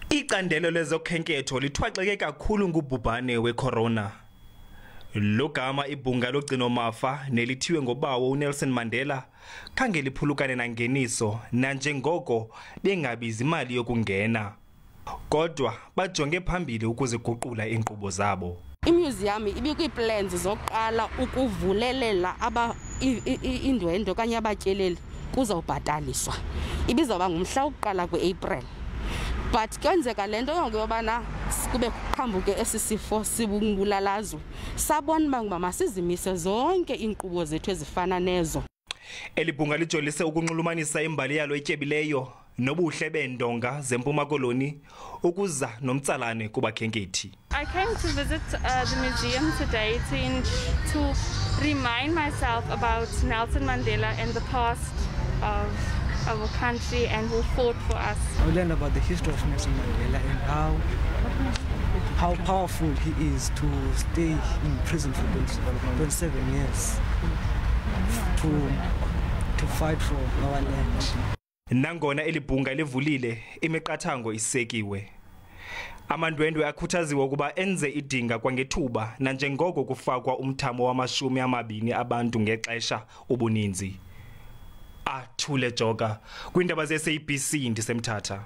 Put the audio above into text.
Icandelo lezokhenketho lithwaxeke kakhulu ngubhubhane wecorona. Lo gama ibhunga logcino mafa nelithiwe ngobawo uNelson Mandela khange liphulukane nangeniso nanjengoko bengabizi imali yokungena. Kodwa bajonge phambili ukuziguqula inkqubo zabo. Imuseum ibikwiplans zoqala ukuvulelela indwendwe okanye abatyeleli kuzawubhataliswa. Ibizawuba ngumhla wokuqala kweApril. But kwenzeka lento yokubana kube qhambuke esi sifo sibumbulalazwe. Sabona uba masizimise zonke inkqubo zethu ezifana nezo. Elibhunga lijolise ukunxulumanisa imbali yalo etyebileyo nobuhle beendonga zempuma koloni ukuza nomtsalane kubakhenkethi. I came to visit the museum today to remind myself about Nelson Mandela and the past of our country and who fought for us. I learned about the history of Nelson Mandela and how powerful he is to stay in prison for 27 years to fight for our land. Nangona elibhunga livulile imiqathango isekiwe. Amandwendwe akhuthaziwe ukuba enze idinga kwangethuba nanjengoko kufakwa umthamo wama-20 abantu ngexesha ubuninzi. Athule Joka kwindaba ze-SABC ndisemthatha.